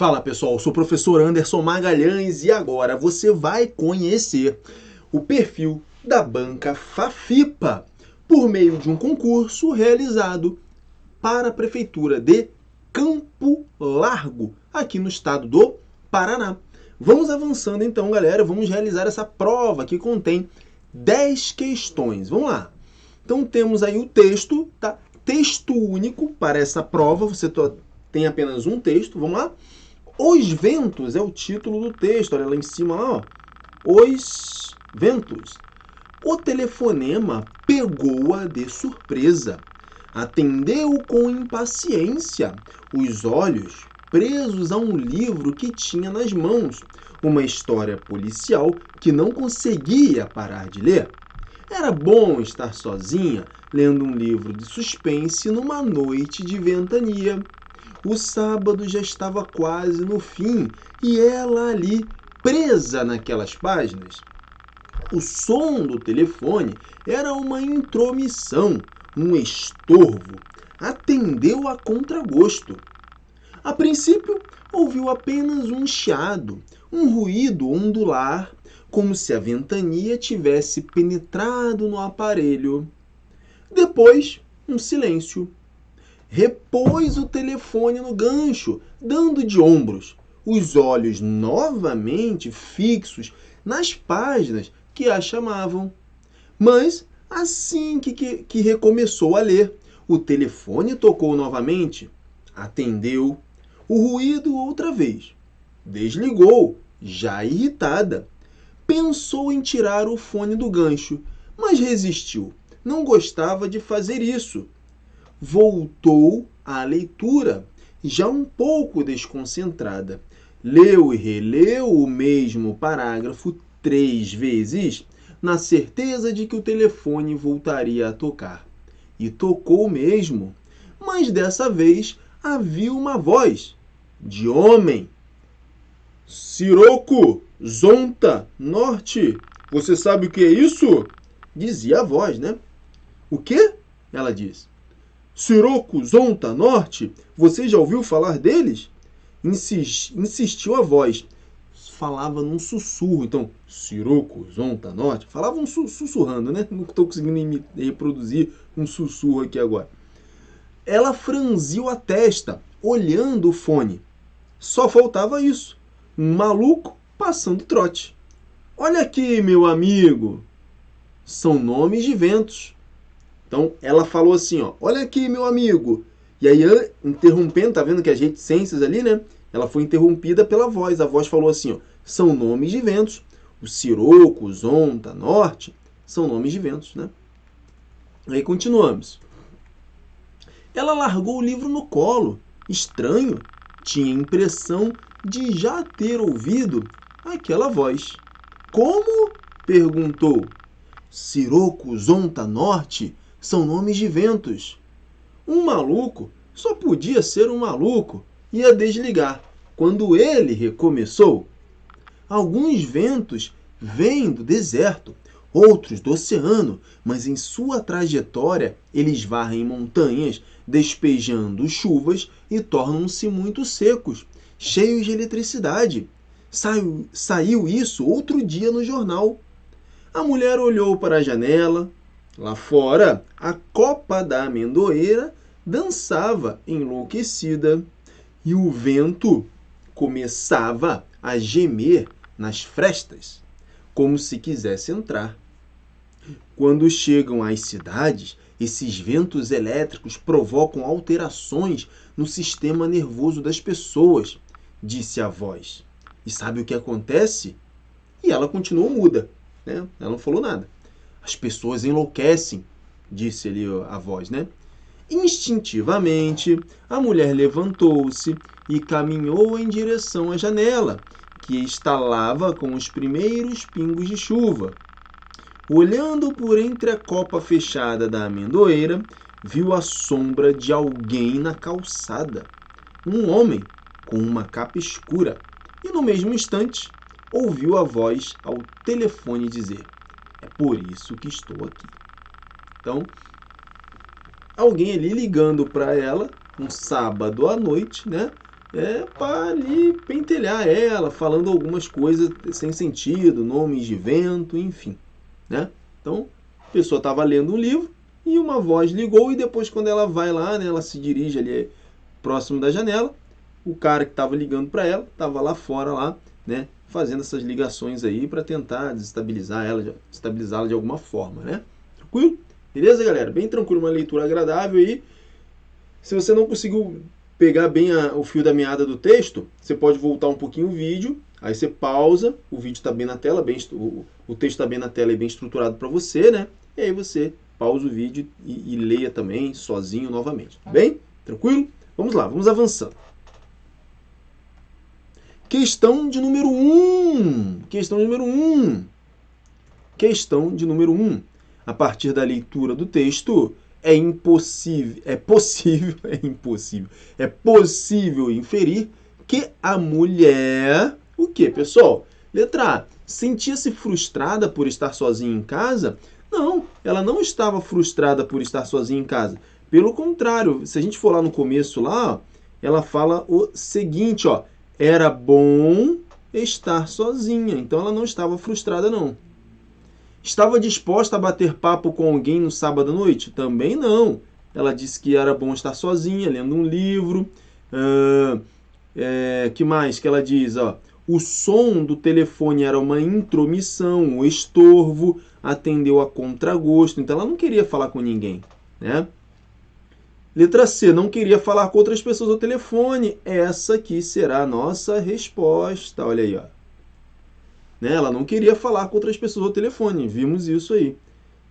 Fala pessoal, sou o professor Anderson Magalhães e agora você vai conhecer o perfil da Banca Fafipa por meio de um concurso realizado para a Prefeitura de Campo Largo, aqui no estado do Paraná. Vamos avançando então, galera, vamos realizar essa prova que contém 10 questões. Vamos lá. Então temos aí o texto, tá? Texto único para essa prova, você tem apenas um texto, vamos lá? Os ventos é o título do texto, olha lá em cima, ó. Os ventos. O telefonema pegou-a de surpresa. Atendeu com impaciência, os olhos presos a um livro que tinha nas mãos, uma história policial que não conseguia parar de ler. Era bom estar sozinha, lendo um livro de suspense numa noite de ventania. O sábado já estava quase no fim e ela ali, presa naquelas páginas. O som do telefone era uma intromissão, um estorvo. Atendeu a contragosto. A princípio, ouviu apenas um chiado, um ruído ondular, como se a ventania tivesse penetrado no aparelho. Depois, um silêncio. Repôs o telefone no gancho, dando de ombros, os olhos novamente fixos nas páginas que a chamavam. Mas, assim que recomeçou a ler, o telefone tocou novamente, atendeu, o ruído outra vez. Desligou, já irritada. Pensou em tirar o fone do gancho, mas resistiu. Não gostava de fazer isso. Voltou à leitura, já um pouco desconcentrada. Leu e releu o mesmo parágrafo 3 vezes, na certeza de que o telefone voltaria a tocar. E tocou mesmo, mas dessa vez havia uma voz de homem. Siroco, Zonta, Norte, você sabe o que é isso? Dizia a voz, né? O quê? Ela disse. Siroco, Zonta, Norte, você já ouviu falar deles? Insistiu a voz. Falava num sussurro, então, Siroco, Zonta, Norte, falavam sussurrando, né? Não estou conseguindo reproduzir um sussurro aqui agora. Ela franziu a testa, olhando o fone. Só faltava isso. Um maluco passando trote. Olha aqui, meu amigo. São nomes de ventos. Então, ela falou assim, ó, olha aqui, meu amigo. E aí, interrompendo, tá vendo que as reticências ali, né? Ela foi interrompida pela voz. A voz falou assim, ó, são nomes de ventos. O Siroco, o Zonta, Norte, são nomes de ventos, né? Aí continuamos. Ela largou o livro no colo. Estranho. Tinha a impressão de já ter ouvido aquela voz. Como? Perguntou. Siroco, Zonta, Norte são nomes de ventos. Um maluco só podia ser um maluco. Ia desligar. Quando ele recomeçou, alguns ventos vêm do deserto, outros do oceano, mas em sua trajetória eles varrem montanhas, despejando chuvas e tornam-se muito secos, cheios de eletricidade. Saiu isso outro dia no jornal. A mulher olhou para a janela. Lá fora, a copa da amendoeira dançava enlouquecida e o vento começava a gemer nas frestas, como se quisesse entrar. Quando chegam às cidades, esses ventos elétricos provocam alterações no sistema nervoso das pessoas, disse a voz. E sabe o que acontece? E ela continuou muda, né? Ela não falou nada. As pessoas enlouquecem, disse ali a voz, né? Instintivamente, a mulher levantou-se e caminhou em direção à janela, que estalava com os primeiros pingos de chuva. Olhando por entre a copa fechada da amendoeira, viu a sombra de alguém na calçada. Um homem com uma capa escura. E no mesmo instante, ouviu a voz ao telefone dizer: é por isso que estou aqui. Então, alguém ali ligando para ela, um sábado à noite, né? para ali pentelhar ela, falando algumas coisas sem sentido, nomes de vento, enfim, né? Então, a pessoa estava lendo um livro e uma voz ligou e depois quando ela vai lá, né, ela se dirige ali próximo da janela, o cara que estava ligando para ela estava lá fora lá, né, fazendo essas ligações aí para tentar desestabilizar ela, estabilizá-la de alguma forma, né? Tranquilo? Beleza, galera? Bem tranquilo, uma leitura agradável aí. Se você não conseguiu pegar bem o fio da meada do texto, você pode voltar um pouquinho o vídeo, aí você pausa, o vídeo está bem na tela, o texto está bem na tela e bem estruturado para você, né? E aí você pausa o vídeo e leia também sozinho novamente, tá bem? Tranquilo? Vamos lá, vamos avançando. Questão de número 1. Questão de número 1. Questão de número 1. A partir da leitura do texto, é possível inferir que a mulher, o que, pessoal? Letra A, sentia-se frustrada por estar sozinha em casa? Não, ela não estava frustrada por estar sozinha em casa. Pelo contrário, se a gente for lá no começo lá, ela fala o seguinte, ó, era bom estar sozinha. Então ela não estava frustrada, não. Estava disposta a bater papo com alguém no sábado à noite? Também não. Ela disse que era bom estar sozinha, lendo um livro. Que mais que ela diz? Ó, o som do telefone era uma intromissão, um estorvo, atendeu a contragosto. Então ela não queria falar com ninguém, né? Letra C, não queria falar com outras pessoas ao telefone. Essa aqui será a nossa resposta. Olha aí, ó. Né? Ela não queria falar com outras pessoas ao telefone. Vimos isso aí.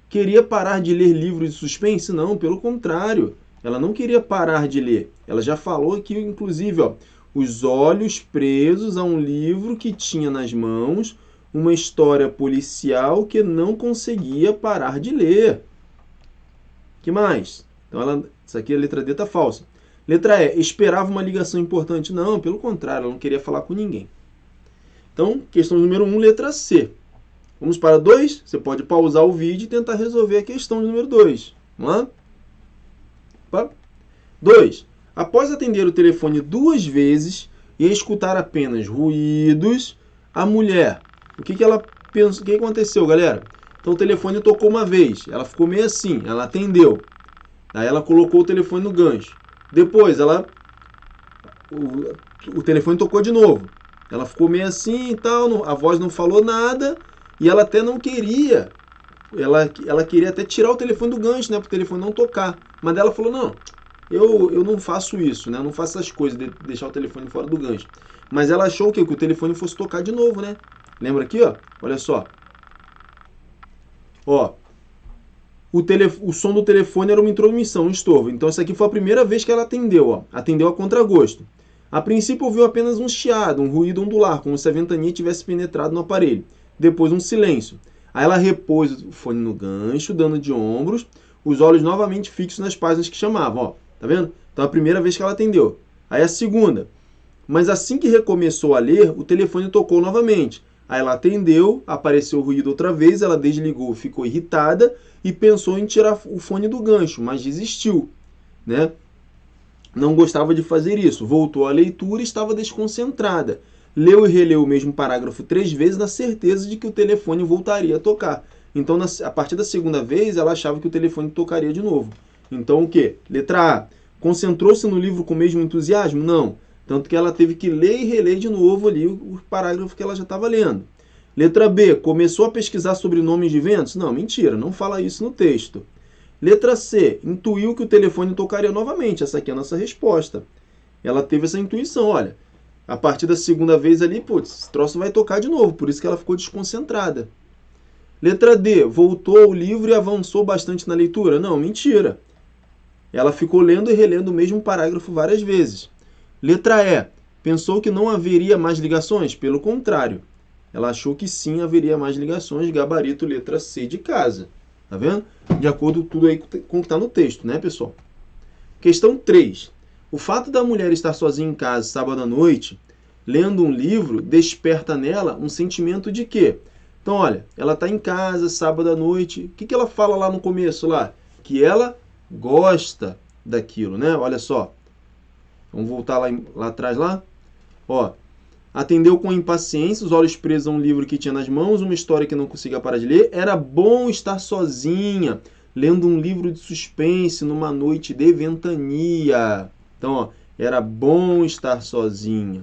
Queria parar de ler livros de suspense? Não, pelo contrário. Ela não queria parar de ler. Ela já falou aqui, inclusive, ó, os olhos presos a um livro que tinha nas mãos, uma história policial que não conseguia parar de ler. Que mais? Então, isso aqui, a letra D está falsa. Letra E, esperava uma ligação importante? Não, pelo contrário, ela não queria falar com ninguém. Então, questão número 1, letra C. Vamos para 2? Você pode pausar o vídeo e tentar resolver a questão número 2. Vamos lá? 2. Após atender o telefone 2 vezes e escutar apenas ruídos, a mulher, o que ela pensou? O que aconteceu, galera? Então, o telefone tocou uma vez, ela ficou meio assim, ela atendeu. Aí ela colocou o telefone no gancho. Depois, o telefone tocou de novo. Ela ficou meio assim e tal, a voz não falou nada e ela até não queria. Ela queria até tirar o telefone do gancho, né, para o telefone não tocar. Mas ela falou, não, eu não faço isso, né, eu não faço essas coisas de deixar o telefone fora do gancho. Mas ela achou o quê? Que o telefone fosse tocar de novo, né? Lembra aqui, ó? Olha só. Ó. O som do telefone era uma intromissão, um estorvo. Então, essa aqui foi a primeira vez que ela atendeu, ó. Atendeu a contragosto. A princípio, ouviu apenas um chiado, um ruído ondular, como se a ventania tivesse penetrado no aparelho. Depois, um silêncio. Aí ela repôs o fone no gancho, dando de ombros, os olhos novamente fixos nas páginas que chamavam, ó. Tá vendo? Então, a primeira vez que ela atendeu. Aí, a segunda. Mas assim que recomeçou a ler, o telefone tocou novamente. Aí ela atendeu, apareceu o ruído outra vez, ela desligou, ficou irritada e pensou em tirar o fone do gancho, mas desistiu, né? Não gostava de fazer isso. Voltou à leitura e estava desconcentrada. Leu e releu o mesmo parágrafo 3 vezes na certeza de que o telefone voltaria a tocar. Então, a partir da segunda vez, ela achava que o telefone tocaria de novo. Então, o quê? Letra A. Concentrou-se no livro com o mesmo entusiasmo? Não. Tanto que ela teve que ler e reler de novo ali o parágrafo que ela já estava lendo. Letra B. Começou a pesquisar sobre nomes de ventos? Não, mentira, não fala isso no texto. Letra C. Intuiu que o telefone tocaria novamente. Essa aqui é a nossa resposta. Ela teve essa intuição, olha. A partir da segunda vez ali, putz, esse troço vai tocar de novo, por isso que ela ficou desconcentrada. Letra D. Voltou ao livro e avançou bastante na leitura? Não, mentira. Ela ficou lendo e relendo o mesmo parágrafo várias vezes. Letra E. Pensou que não haveria mais ligações? Pelo contrário. Ela achou que sim, haveria mais ligações. Gabarito letra C de casa. Tá vendo? De acordo com tudo aí com o que está no texto, né, pessoal? Questão 3. O fato da mulher estar sozinha em casa sábado à noite, lendo um livro, desperta nela um sentimento de quê? Então, olha, ela está em casa sábado à noite. O que ela fala lá no começo? Lá? Que ela gosta daquilo, né? Olha só. Vamos voltar lá atrás lá. Ó, atendeu com impaciência, os olhos presos a um livro que tinha nas mãos, uma história que não conseguia parar de ler. Era bom estar sozinha, lendo um livro de suspense numa noite de ventania. Então, ó, era bom estar sozinha.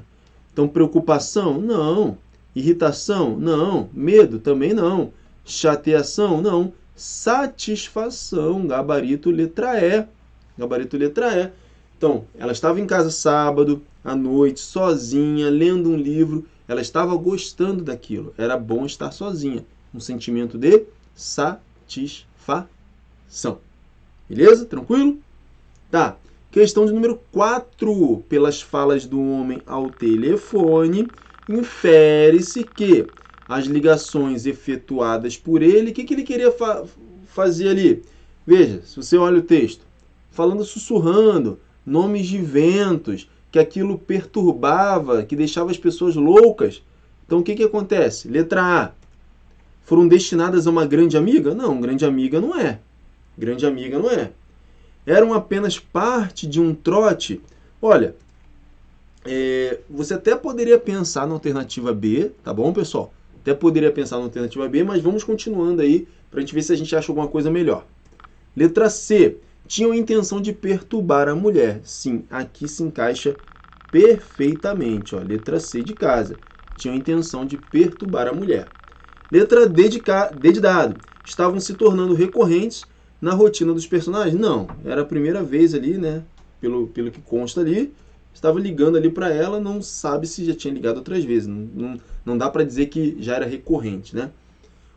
Então, preocupação? Não. Irritação? Não. Medo? Também não. Chateação? Não. Satisfação, gabarito letra E. Gabarito letra E. Então, ela estava em casa sábado, à noite, sozinha, lendo um livro. Ela estava gostando daquilo. Era bom estar sozinha. Um sentimento de satisfação. Beleza? Tranquilo? Tá. Questão de número 4. Pelas falas do homem ao telefone, infere-se que as ligações efetuadas por ele, o que ele queria fazer ali? Veja, se você olha o texto, falando sussurrando, nomes de ventos, que aquilo perturbava, que deixava as pessoas loucas. Então o que acontece? Letra A. Foram destinadas a uma grande amiga? Não, grande amiga não é. Grande amiga não é. Eram apenas parte de um trote? Olha, você até poderia pensar na alternativa B, tá bom, pessoal? Até poderia pensar na alternativa B, mas vamos continuando aí para a gente ver se a gente acha alguma coisa melhor. Letra C. Tinham a intenção de perturbar a mulher. Sim, aqui se encaixa perfeitamente. Ó, letra C de casa. Tinham a intenção de perturbar a mulher. Letra D de dado. Estavam se tornando recorrentes na rotina dos personagens? Não, era a primeira vez ali, né? Pelo que consta ali. Estava ligando ali para ela, não sabe se já tinha ligado outras vezes. Não dá para dizer que já era recorrente, né?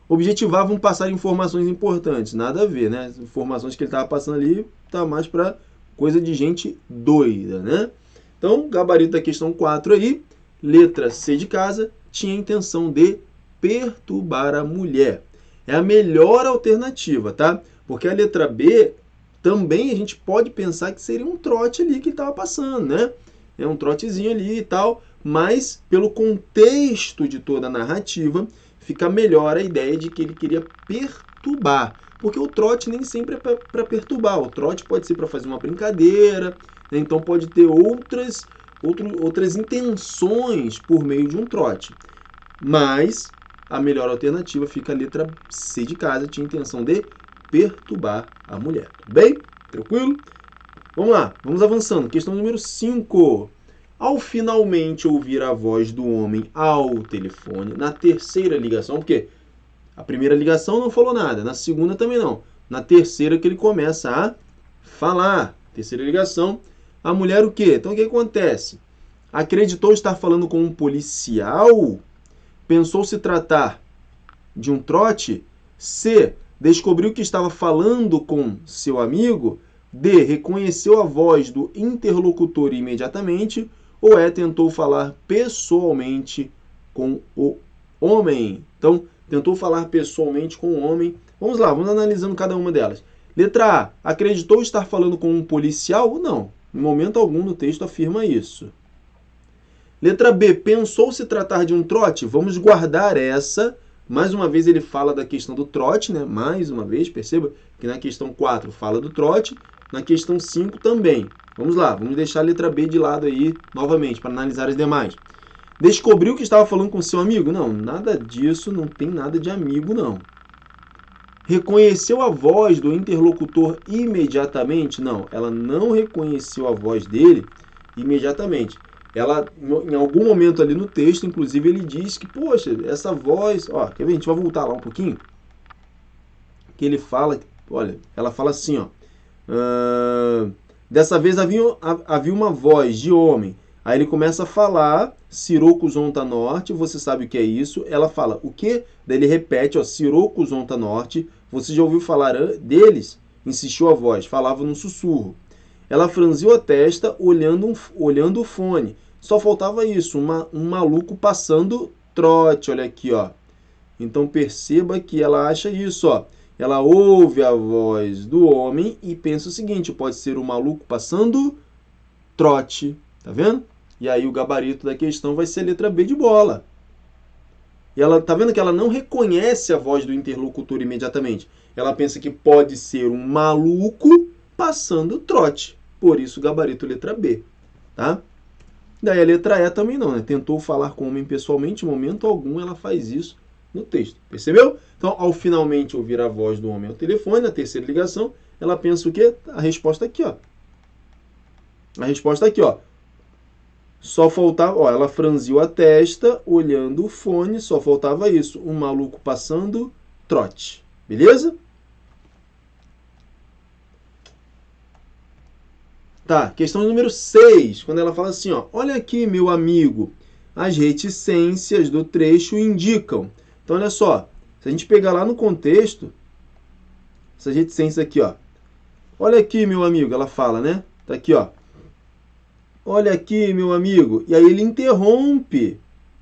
Objetivavam passar informações importantes. Nada a ver, né? As informações que ele estava passando ali tá mais para coisa de gente doida, né? Então, gabarito da questão 4 aí, letra C de casa, tinha a intenção de perturbar a mulher. É a melhor alternativa, tá? Porque a letra B também a gente pode pensar que seria um trote ali que ele estava passando, né? É um trotezinho ali e tal, mas pelo contexto de toda a narrativa, fica melhor a ideia de que ele queria perturbar. Porque o trote nem sempre é para perturbar. O trote pode ser para fazer uma brincadeira, né? Então pode ter outras intenções por meio de um trote. Mas a melhor alternativa fica a letra C de casa, tinha a intenção de perturbar a mulher. Tudo bem? Tranquilo? Vamos lá, vamos avançando. Questão número 5. Ao finalmente ouvir a voz do homem ao telefone, na terceira ligação, porque a primeira ligação não falou nada, na segunda também não. Na terceira que ele começa a falar. Terceira ligação, a mulher o quê? Então o que acontece? Acreditou estar falando com um policial? Pensou se tratar de um trote? C. Descobriu que estava falando com seu amigo? D. Reconheceu a voz do interlocutor imediatamente? Ou E. Tentou falar pessoalmente com o homem? Então, tentou falar pessoalmente com o homem. Vamos lá, vamos analisando cada uma delas. Letra A. Acreditou estar falando com um policial? Não. Em momento algum no texto afirma isso. Letra B. Pensou se tratar de um trote? Vamos guardar essa. Mais uma vez ele fala da questão do trote, né? Mais uma vez, perceba que na questão 4 fala do trote, na questão 5 também. Vamos lá, vamos deixar a letra B de lado aí, novamente, para analisar as demais. Descobriu que estava falando com seu amigo? Não, nada disso, não tem nada de amigo, não. Reconheceu a voz do interlocutor imediatamente? Não, ela não reconheceu a voz dele imediatamente. Ela, em algum momento ali no texto, inclusive, ele diz que, poxa, essa voz... Ó, quer ver? A gente vai voltar lá um pouquinho. Que ele fala... Olha, ela fala assim, ó. Dessa vez havia uma voz de homem. Aí ele começa a falar, Siroco Zonta Norte, você sabe o que é isso? Ela fala, o quê? Daí ele repete, ó, Siroco Zonta Norte, você já ouviu falar deles? Insistiu a voz, falava num sussurro. Ela franziu a testa, olhando o fone. Só faltava isso, um maluco passando trote, olha aqui, ó. Então perceba que ela acha isso, ó. Ela ouve a voz do homem e pensa o seguinte, pode ser um maluco passando trote, tá vendo? E aí o gabarito da questão vai ser a letra B de bola. E ela tá vendo que ela não reconhece a voz do interlocutor imediatamente. Ela pensa que pode ser um maluco passando trote. Por isso, gabarito letra B. tá? Daí a letra E também não, né? Tentou falar com o homem pessoalmente, em momento algum ela faz isso no texto, percebeu? Então, ao finalmente ouvir a voz do homem ao telefone, na terceira ligação, ela pensa o quê? A resposta aqui, ó. A resposta aqui, ó. Só faltava, ó, ela franziu a testa, olhando o fone, só faltava isso. Um maluco passando trote. Beleza? Tá, questão número 6, quando ela fala assim, ó, olha aqui, meu amigo, as reticências do trecho indicam. Então, olha só, se a gente pegar lá no contexto, essas reticências aqui, ó, olha aqui, meu amigo, ela fala, né? Tá aqui, ó, olha aqui, meu amigo, e aí ele interrompe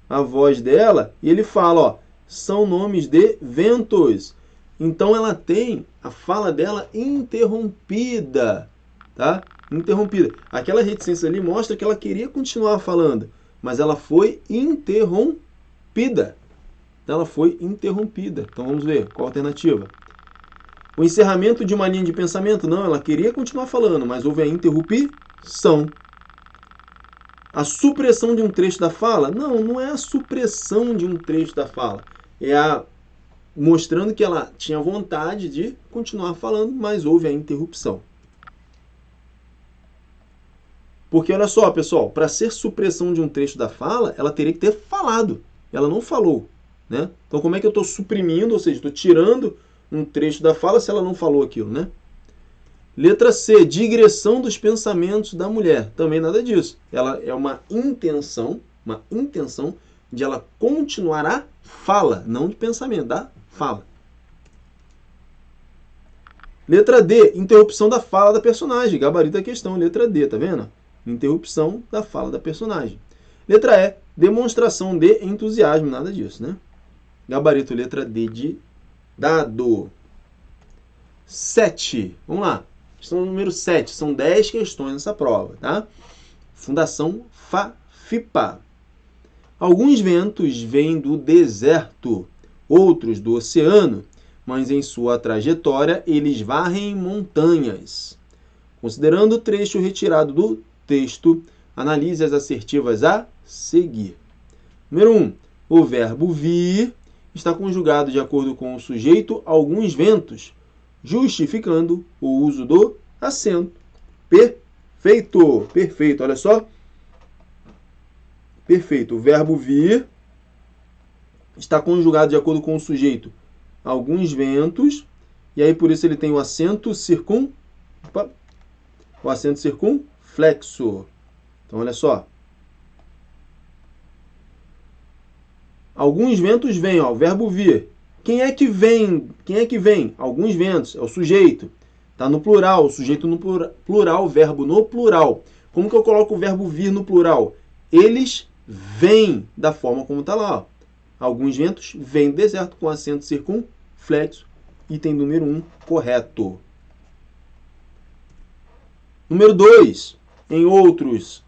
a voz dela e ele fala, ó, são nomes de ventos. Então, ela tem a fala dela interrompida, tá? Interrompida. Aquela reticência ali mostra que ela queria continuar falando, mas ela foi interrompida. Então, ela foi interrompida. Então, vamos ver qual a alternativa. O encerramento de uma linha de pensamento? Não, ela queria continuar falando, mas houve a interrupção. A supressão de um trecho da fala? Não, não é a supressão de um trecho da fala. É a mostrando que ela tinha vontade de continuar falando, mas houve a interrupção. Porque, olha só, pessoal, para ser supressão de um trecho da fala, ela teria que ter falado. Ela não falou, né? Então, como é que eu estou suprimindo, ou seja, estou tirando um trecho da fala se ela não falou aquilo, né? Letra C, digressão dos pensamentos da mulher. Também nada disso. Ela é uma intenção de ela continuar a fala, não de pensamento, da fala. Letra D, interrupção da fala da personagem. Gabarito da questão, letra D, tá vendo? Interrupção da fala da personagem. Letra E, demonstração de entusiasmo. Nada disso, né? Gabarito, letra D de dado. 7. Vamos lá. Questão número 7. São 10 questões nessa prova, tá? Fundação FIPA. Alguns ventos vêm do deserto, outros do oceano, mas em sua trajetória eles varrem montanhas. Considerando o trecho retirado do texto, analise as assertivas a seguir. Número 1. O verbo vir está conjugado de acordo com o sujeito alguns ventos, justificando o uso do acento. Perfeito! Perfeito, olha só. Perfeito. O verbo vir está conjugado de acordo com o sujeito alguns ventos, e aí por isso ele tem o acento circunflexo. Então, olha só. Alguns ventos vêm, ó, o verbo vir. Quem é que vem? Quem é que vem? Alguns ventos, é o sujeito. Está no plural, o sujeito no plural, o verbo no plural. Como que eu coloco o verbo vir no plural? Eles vêm, da forma como está lá. Ó. Alguns ventos vêm do deserto com acento circunflexo. Item número 1, correto. Número 2. Em outros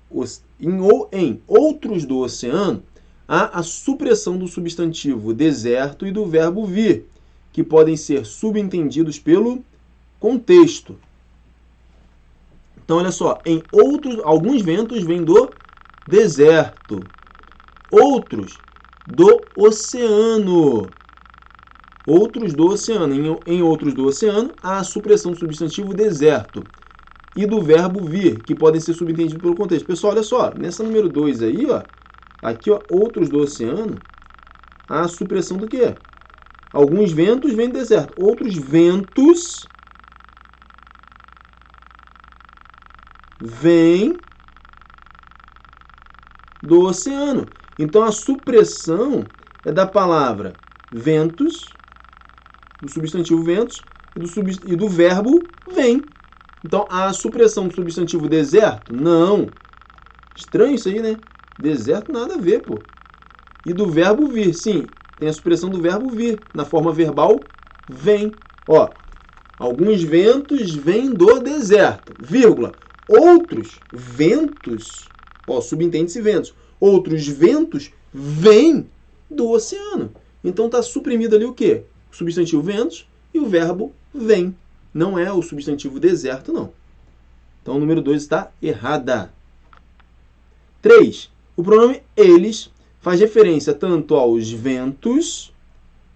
do oceano, há a supressão do substantivo deserto e do verbo vir, que podem ser subentendidos pelo contexto. Então, olha só, alguns ventos vêm do deserto, outros do oceano. Outros do oceano. Em outros do oceano, há a supressão do substantivo deserto e do verbo vir, que podem ser subentendidos pelo contexto. Pessoal, olha só, nessa número 2 aí, ó, aqui, ó, outros do oceano, há a supressão do quê? Alguns ventos vêm do deserto, outros ventos vêm do oceano. Então, a supressão é da palavra ventos, do substantivo ventos, e do verbo vem. Então, a supressão do substantivo deserto? Não. Estranho isso aí, né? Deserto nada a ver, pô. E do verbo vir? Sim, tem a supressão do verbo vir. Na forma verbal, vem. Ó, alguns ventos vêm do deserto, vírgula. Outros ventos, ó, subentende-se ventos. Outros ventos vêm do oceano. Então, está suprimido ali o quê? O substantivo ventos e o verbo vem. Não é o substantivo deserto, não. Então, o número 2 está errada. 3. O pronome eles faz referência tanto aos ventos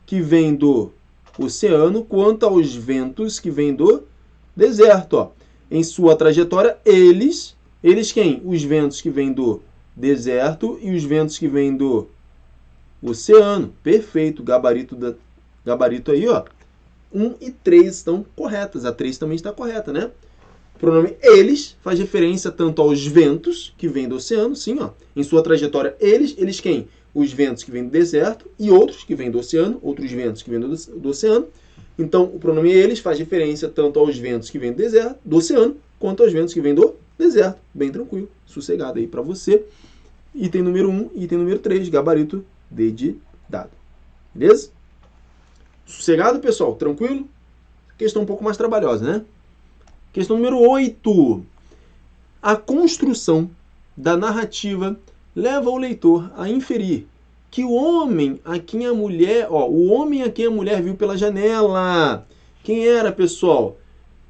que vêm do oceano, quanto aos ventos que vêm do deserto. Ó. Em sua trajetória, eles quem? Os ventos que vêm do deserto e os ventos que vêm do oceano. Perfeito, gabarito aí, ó. 1 e 3 estão corretas. A 3 também está correta, né? O pronome eles faz referência tanto aos ventos que vêm do oceano, sim, ó. Em sua trajetória, eles quem? Os ventos que vêm do deserto e outros que vêm do oceano, outros ventos que vêm do oceano. Então, o pronome eles faz referência tanto aos ventos que vêm do deserto, do oceano, quanto aos ventos que vêm do deserto. Bem tranquilo, sossegado aí para você. Item número 1 e item número 3, gabarito D de dado. Beleza? Sossegado, pessoal? Tranquilo? Questão um pouco mais trabalhosa, né? Questão número 8. A construção da narrativa leva o leitor a inferir que o homem a quem a mulher viu pela janela. Quem era, pessoal?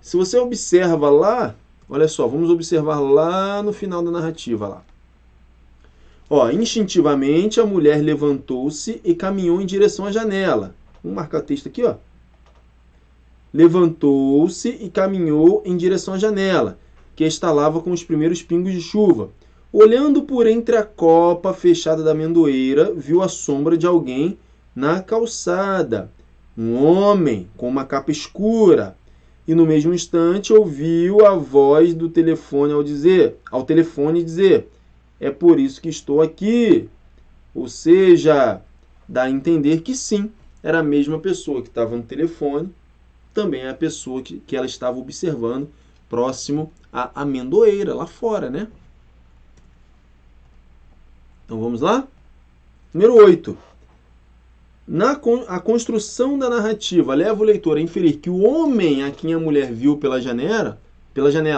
Se você observa lá, olha só, vamos observar lá no final da narrativa lá. Ó, instintivamente a mulher levantou-se e caminhou em direção à janela. Vamos marcar o texto aqui, ó. Levantou-se e caminhou em direção à janela, que estalava com os primeiros pingos de chuva. Olhando por entre a copa fechada da amendoeira, viu a sombra de alguém na calçada. Um homem com uma capa escura. E no mesmo instante ouviu a voz do telefone ao telefone dizer: é por isso que estou aqui. Ou seja, dá a entender que sim, era a mesma pessoa que estava no telefone, também é a pessoa que ela estava observando próximo à amendoeira, lá fora, né? Então vamos lá? Número 8. A construção da narrativa leva o leitor a inferir que o homem a quem a mulher viu pela janela,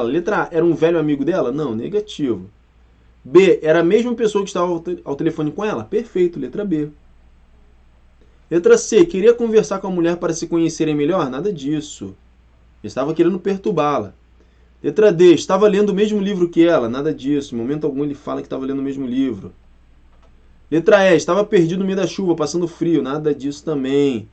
letra A, era um velho amigo dela? Não, negativo. B, era a mesma pessoa que estava ao telefone com ela? Perfeito, letra B. Letra C, queria conversar com a mulher para se conhecerem melhor? Nada disso. Estava querendo perturbá-la. Letra D, estava lendo o mesmo livro que ela? Nada disso. Em momento algum ele fala que estava lendo o mesmo livro. Letra E, estava perdido no meio da chuva, passando frio? Nada disso também.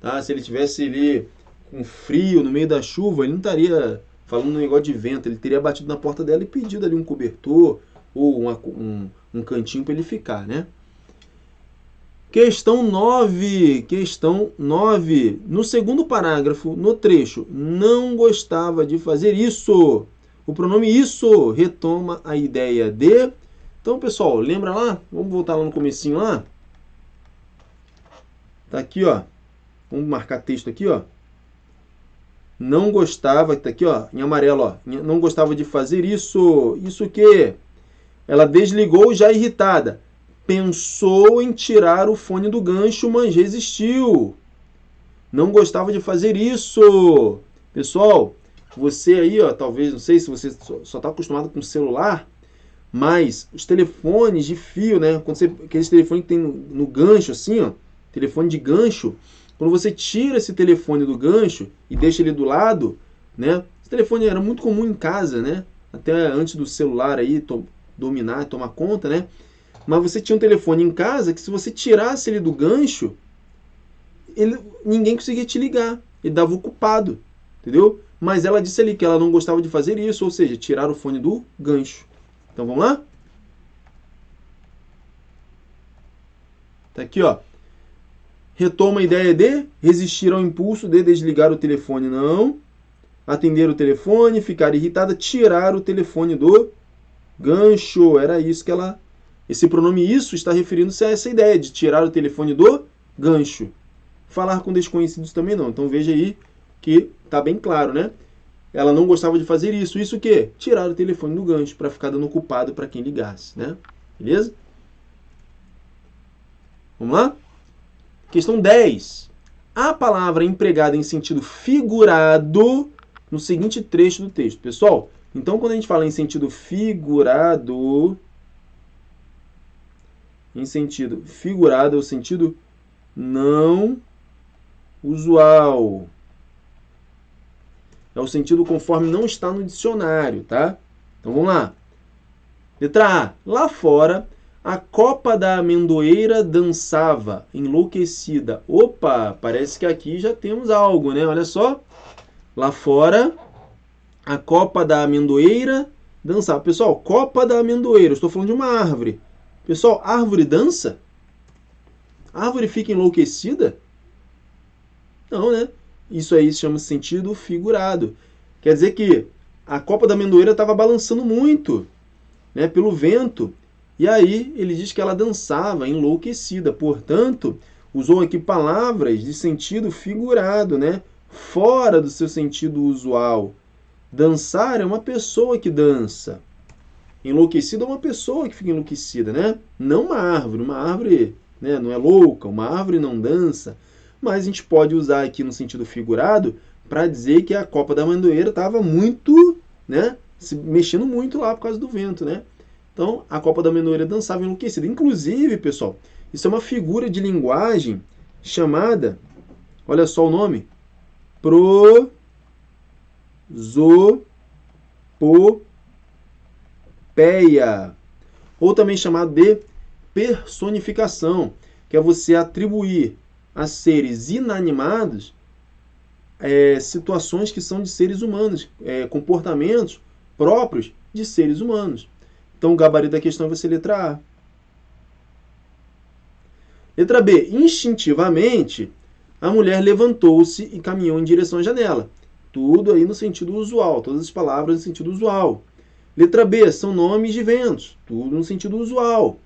Tá? Se ele estivesse ali com frio no meio da chuva, ele não estaria falando um negócio de vento. Ele teria batido na porta dela e pedido ali um cobertor ou um cantinho para ele ficar, né? Questão 9. No segundo parágrafo, no trecho, não gostava de fazer isso. O pronome isso retoma a ideia de... Então, pessoal, lembra lá? Vamos voltar lá no comecinho lá. Tá aqui, ó. Vamos marcar texto aqui, ó. Não gostava, tá aqui, ó, em amarelo, ó. Não gostava de fazer isso. Isso o quê? Ela desligou já irritada. Pensou em tirar o fone do gancho, mas resistiu. Não gostava de fazer isso. Pessoal, você aí, ó, talvez, não sei se você só está acostumado com celular, mas os telefones de fio, né? Aqueles telefones que tem no gancho, assim, ó, telefone de gancho, quando você tira esse telefone do gancho e deixa ele do lado, né? Esse telefone era muito comum em casa, né? Até antes do celular aí dominar, tomar conta, né? Mas você tinha um telefone em casa que se você tirasse ele do gancho, ninguém conseguia te ligar. Ele dava ocupado, entendeu? Mas ela disse ali que ela não gostava de fazer isso, ou seja, tirar o fone do gancho. Então vamos lá? Tá aqui, ó. Retoma a ideia de resistir ao impulso de desligar o telefone, não. Atender o telefone, ficar irritada, tirar o telefone do gancho. Era isso que ela... Esse pronome isso está referindo-se a essa ideia de tirar o telefone do gancho. Falar com desconhecidos também não. Então veja aí que tá bem claro, né? Ela não gostava de fazer isso. Isso o quê? Tirar o telefone do gancho para ficar dando ocupado para quem ligasse, né? Beleza? Vamos lá? Questão 10. A palavra empregada em sentido figurado no seguinte trecho do texto. Pessoal, então quando a gente fala em sentido figurado, é o sentido não usual. É o sentido conforme não está no dicionário, tá? Então vamos lá. Letra A. Lá fora, a copa da amendoeira dançava, enlouquecida. Opa, parece que aqui já temos algo, né? Olha só. Lá fora, a copa da amendoeira dançava. Pessoal, copa da amendoeira. Eu estou falando de uma árvore. Pessoal, árvore dança? Árvore fica enlouquecida? Não, né? Isso aí se chama sentido figurado. Quer dizer que a copa da amendoeira estava balançando muito, né, pelo vento. E aí ele diz que ela dançava enlouquecida. Portanto, usou aqui palavras de sentido figurado, né? Fora do seu sentido usual. Dançar é uma pessoa que dança. Enlouquecida é uma pessoa que fica enlouquecida, né? Não uma árvore. Uma árvore, né, não é louca, uma árvore não dança. Mas a gente pode usar aqui no sentido figurado para dizer que a copa da amendoeira estava muito, né, se mexendo muito lá por causa do vento, né? Então, a copa da amendoeira dançava enlouquecida. Inclusive, pessoal, isso é uma figura de linguagem chamada, olha só o nome, prosopopeia, ou também chamado de personificação, que é você atribuir a seres inanimados situações que são de seres humanos, comportamentos próprios de seres humanos. Então, o gabarito da questão vai ser letra A. Letra B. Instintivamente, a mulher levantou-se e caminhou em direção à janela. Tudo aí no sentido usual, todas as palavras no sentido usual. Letra B. São nomes de ventos. Tudo no sentido usual.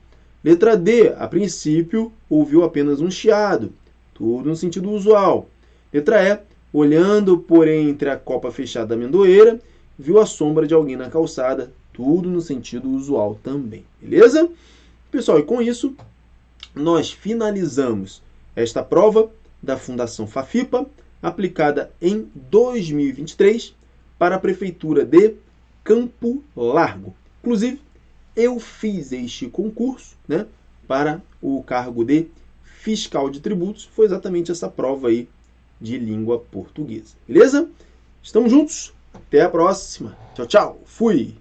Letra D. A princípio, ouviu apenas um chiado. Tudo no sentido usual. Letra E. Olhando por entre a copa fechada da amendoeira, viu a sombra de alguém na calçada. Tudo no sentido usual também. Beleza? Pessoal, e com isso, nós finalizamos esta prova da Fundação Fafipa, aplicada em 2023 para a Prefeitura de Campo Largo. Inclusive, eu fiz este concurso, né, para o cargo de fiscal de tributos. Foi exatamente essa prova aí de língua portuguesa. Beleza? Estamos juntos? Até a próxima. Tchau, tchau. Fui!